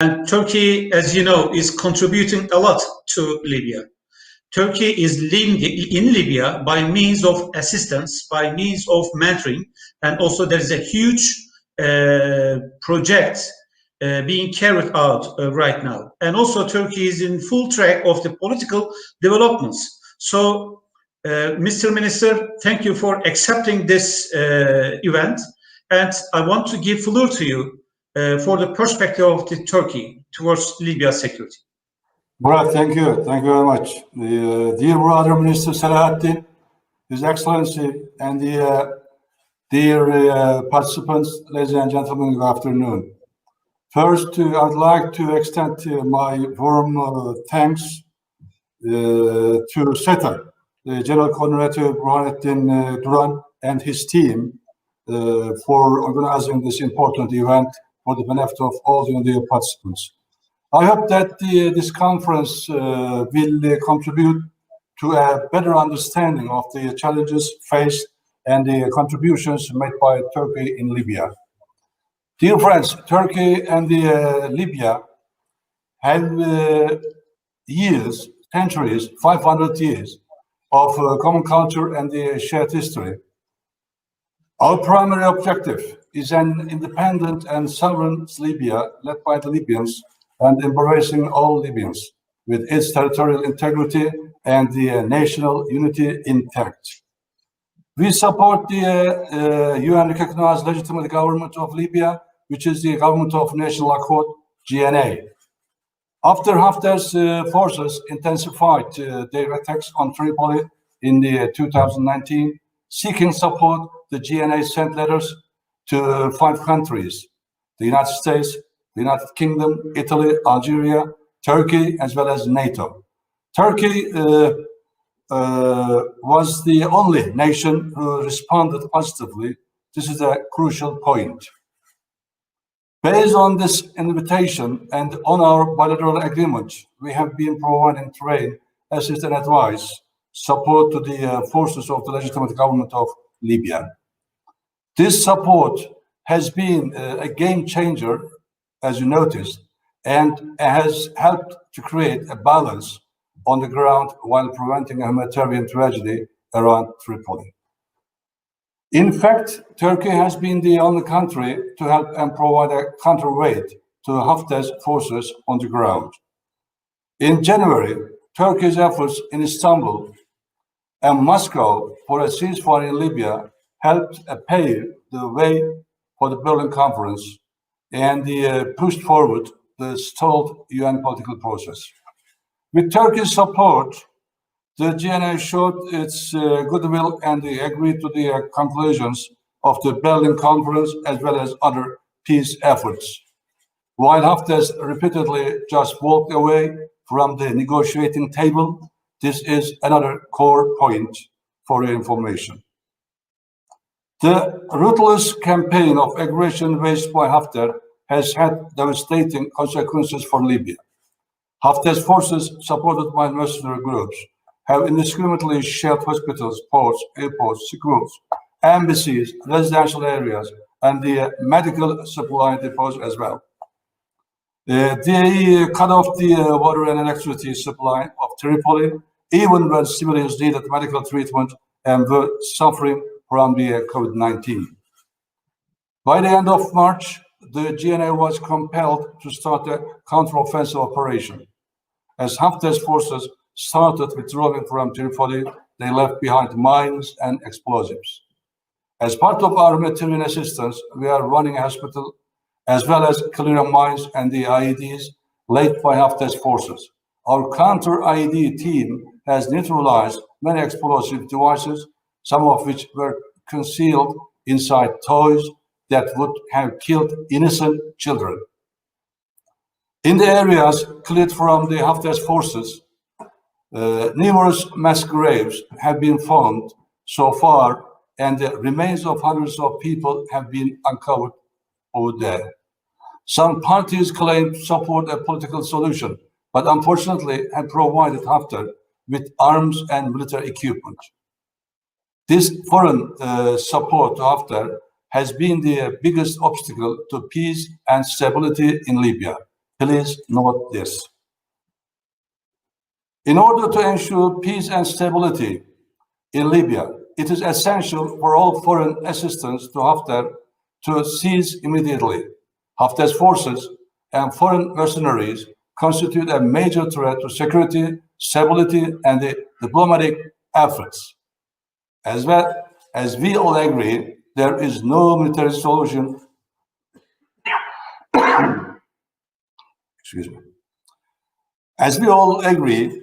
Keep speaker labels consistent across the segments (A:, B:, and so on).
A: And Turkey, as you know, is contributing a lot to Libya. Turkey is leading in Libya by means of assistance, by means of mentoring, and also there is a huge project being carried out right now. And also Turkey is in full track of the political developments. So, Mr. Minister, thank you for accepting this event. And I want to give floor to you for the perspective of the Turkey towards Libya security.
B: Murat, thank you. Thank you very much. Dear brother Minister Selahattin, His Excellency, and the dear participants, ladies and gentlemen, good afternoon. First, I'd like to extend my warm thanks to SETA, the General Coordinator Burhanettin Duran and his team for organizing this important event for the benefit of all the participants. I hope that this conference will contribute to a better understanding of the challenges faced and the contributions made by Turkey in Libya. Dear friends, Turkey and Libya have years, centuries, 500 years of common culture and the shared history. Our primary objective is an independent and sovereign Libya led by the Libyans and embracing all Libyans with its territorial integrity and the national unity intact. We support the UN-recognized legitimate government of Libya, which is the Government of National Accord, GNA. After Haftar's forces intensified their attacks on Tripoli in 2019, seeking support, the GNA sent letters to 5 countries: the United States, the United Kingdom, Italy, Algeria, Turkey, as well as NATO. Turkey was the only nation who responded positively. This is a crucial point. Based on this invitation and on our bilateral agreement, we have been providing terrain, assist and advice, support to the forces of the legitimate government of Libya. This support has been a game changer, as you noticed, and has helped to create a balance on the ground while preventing a humanitarian tragedy around Tripoli. In fact, Turkey has been the only country to help and provide a counterweight to Haftar's forces on the ground. In January, Turkey's efforts in Istanbul and Moscow for a ceasefire in Libya helped pave the way for the Berlin Conference and pushed forward the stalled UN political process. With Turkey's support, the GNA showed its goodwill and agreed to the conclusions of the Berlin Conference as well as other peace efforts, while Haftar repeatedly just walked away from the negotiating table. This is another core point for your information. The ruthless campaign of aggression waged by Haftar has had devastating consequences for Libya. Haftar's forces, supported by mercenary groups, have indiscriminately shelled hospitals, ports, airports, schools, embassies, residential areas, and the medical supply depots as well. They cut off the water and electricity supply of Tripoli, even when civilians needed medical treatment and were suffering from the COVID-19. By the end of March, the GNA was compelled to start a counteroffensive operation. As Haftar's forces started withdrawing from Tripoli, they left behind mines and explosives. As part of our humanitarian assistance, we are running a hospital as well as clearing mines and the IEDs laid by Haftar's forces. Our counter-IED team has neutralized many explosive devices, some of which were concealed inside toys that would have killed innocent children. In the areas cleared from the Haftar's forces, numerous mass graves have been found so far, and the remains of hundreds of people have been uncovered over there. Some parties claim to support a political solution, but unfortunately have provided Haftar with arms and military equipment. This foreign support to Haftar has been the biggest obstacle to peace and stability in Libya. Please note this. In order to ensure peace and stability in Libya, it is essential for all foreign assistance to Haftar to cease immediately. Haftar's forces and foreign mercenaries constitute a major threat to security, stability, and the diplomatic efforts. As well as we all agree, there is no military solution. Excuse me. As we all agree,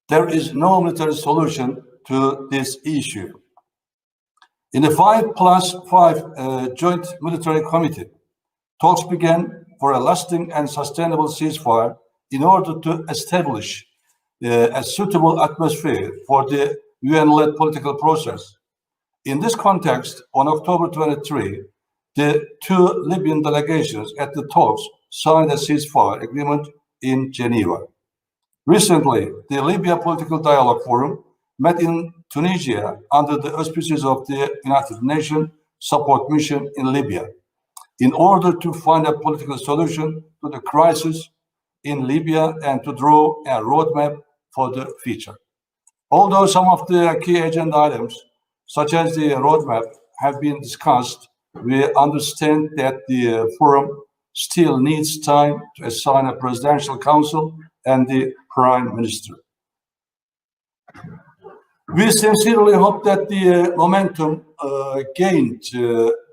B: there is no military solution to this issue. In the 5+5 Joint Military Committee, talks began for a lasting and sustainable ceasefire in order to establish a suitable atmosphere for the UN-led political process. In this context, on October 23, the two Libyan delegations at the talks signed a ceasefire agreement in Geneva. Recently, the Libya Political Dialogue Forum met in Tunisia under the auspices of the United Nations Support Mission in Libya in order to find a political solution to the crisis in Libya and to draw a roadmap for the future. Although some of the key agenda items, such as the roadmap, have been discussed, we understand that the forum still needs time to assign a presidential council and the prime minister. We sincerely hope that the momentum gained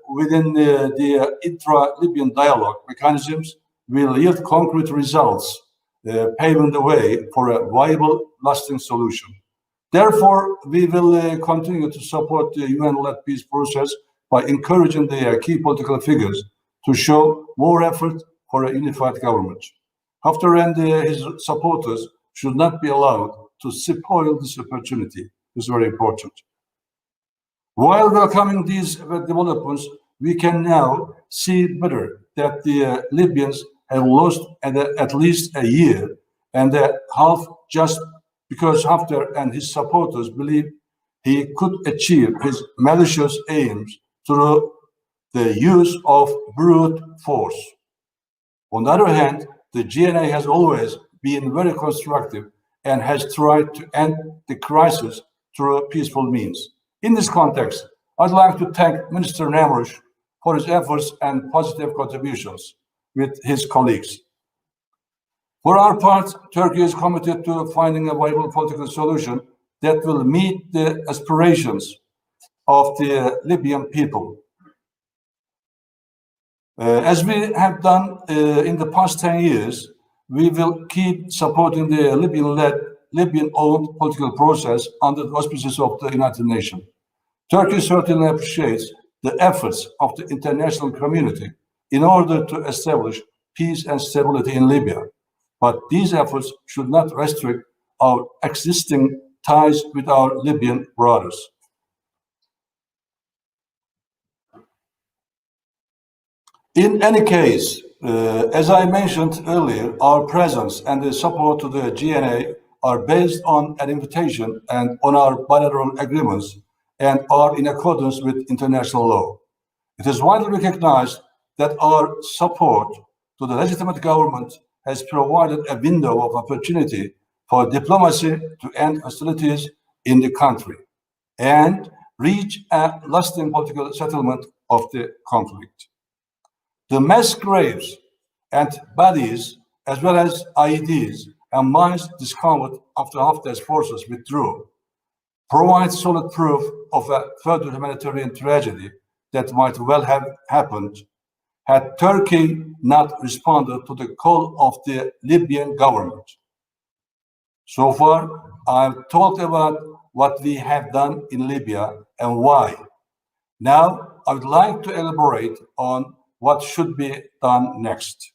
B: within the intra-Libyan dialogue mechanisms will yield concrete results, paving the way for a viable, lasting solution. Therefore, we will continue to support the UN-led peace process by encouraging the key political figures to show more effort for a unified government. Haftar and his supporters should not be allowed to spoil this opportunity. This is very important. While welcoming these developments, we can now see better that the Libyans have lost at least a year and a half just because Haftar and his supporters believe he could achieve his malicious aims through the use of brute force. On the other hand, the GNA has always been very constructive and has tried to end the crisis through peaceful means. In this context, I'd like to thank Minister Namush for his efforts and positive contributions with his colleagues. For our part, Turkey is committed to finding a viable political solution that will meet the aspirations of the Libyan people. As we have done in the past 10 years, we will keep supporting the Libyan-owned political process under the auspices of the United Nations. Turkey certainly appreciates the efforts of the international community in order to establish peace and stability in Libya. But these efforts should not restrict our existing ties with our Libyan brothers. In any case, as I mentioned earlier, our presence and the support to the GNA are based on an invitation and on our bilateral agreements and are in accordance with international law. It is widely recognized that our support to the legitimate government has provided a window of opportunity for diplomacy to end hostilities in the country and reach a lasting political settlement of the conflict. The mass graves and bodies, as well as IEDs and mines discovered after Haftar's forces withdrew, provide solid proof of a further humanitarian tragedy that might well have happened had Turkey not responded to the call of the Libyan government. So far, I've talked about what we have done in Libya and why. Now, I would like to elaborate on what should be done next.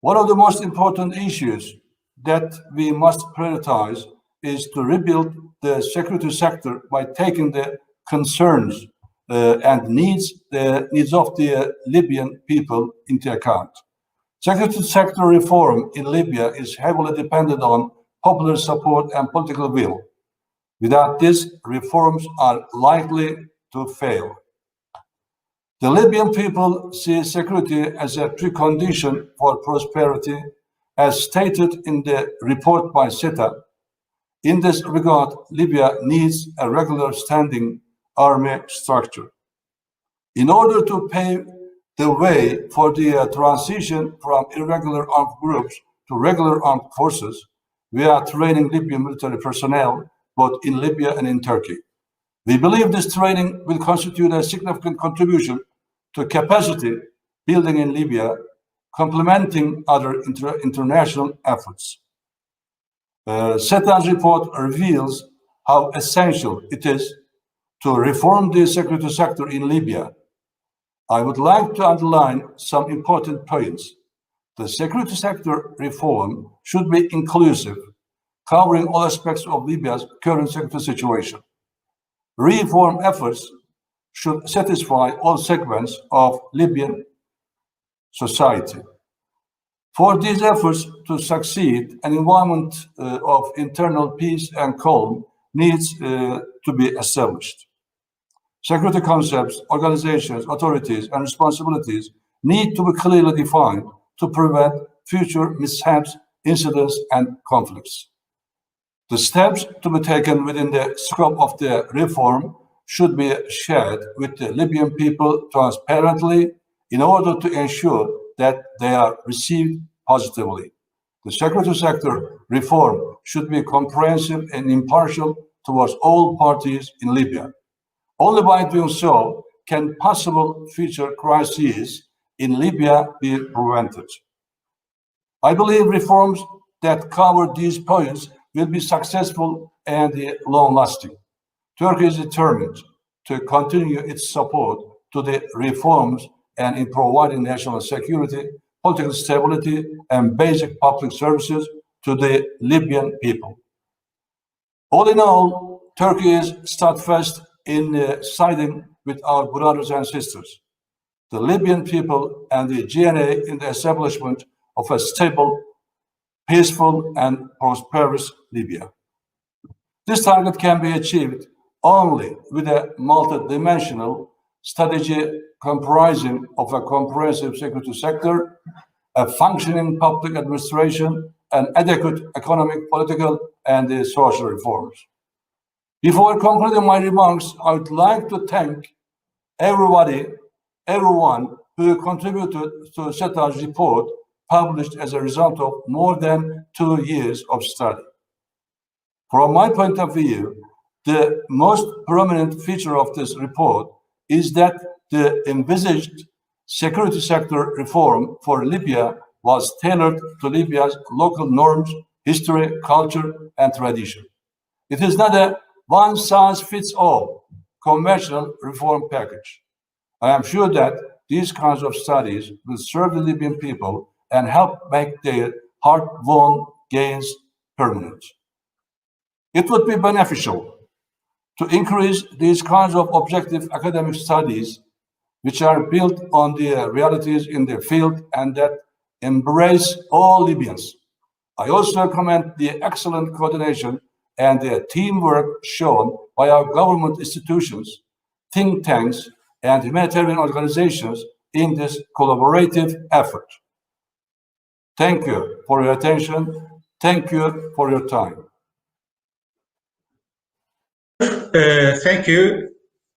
B: One of the most important issues that we must prioritize is to rebuild the security sector by taking the concerns and needs of the Libyan people into account. Security sector reform in Libya is heavily dependent on popular support and political will. Without this, reforms are likely to fail. The Libyan people see security as a precondition for prosperity, as stated in the report by SETA. In this regard, Libya needs a regular standing army structure. In order to pave the way for the transition from irregular armed groups to regular armed forces, we are training Libyan military personnel both in Libya and in Turkey. We believe this training will constitute a significant contribution to capacity building in Libya, complementing other international efforts. SETA's report reveals how essential it is to reform the security sector in Libya. I would like to underline some important points. The security sector reform should be inclusive, covering all aspects of Libya's current security situation. Reform efforts should satisfy all segments of Libyan society. For these efforts to succeed, an environment of internal peace and calm needs to be established. Security concepts, organizations, authorities, and responsibilities need to be clearly defined to prevent future mishaps, incidents, and conflicts. The steps to be taken within the scope of the reform should be shared with the Libyan people transparently in order to ensure that they are received positively. The security sector reform should be comprehensive and impartial towards all parties in Libya. Only by doing so can possible future crises in Libya be prevented. I believe reforms that cover these points will be successful and long-lasting. Turkey is determined to continue its support to the reforms and in providing national security, political stability, and basic public services to the Libyan people. All in all, Turkey is steadfast in siding with our brothers and sisters, the Libyan people and the GNA in the establishment of a stable, peaceful, and prosperous Libya. This target can be achieved only with a multidimensional strategy comprising of a comprehensive security sector, a functioning public administration, and adequate economic, political, and social reforms. Before concluding my remarks, I would like to thank everyone who contributed to SETA's report, published as a result of more than 2 years of study. From my point of view, the most prominent feature of this report is that the envisaged security sector reform for Libya was tailored to Libya's local norms, history, culture, and tradition. It is not a one-size-fits-all conventional reform package. I am sure that these kinds of studies will serve the Libyan people and help make their hard-won gains permanent. It would be beneficial to increase these kinds of objective academic studies, which are built on the realities in the field and that embrace all Libyans. I also commend the excellent coordination and the teamwork shown by our government institutions, think tanks, and humanitarian organizations in this collaborative effort. Thank you for your attention. Thank you for your time.
A: Thank you.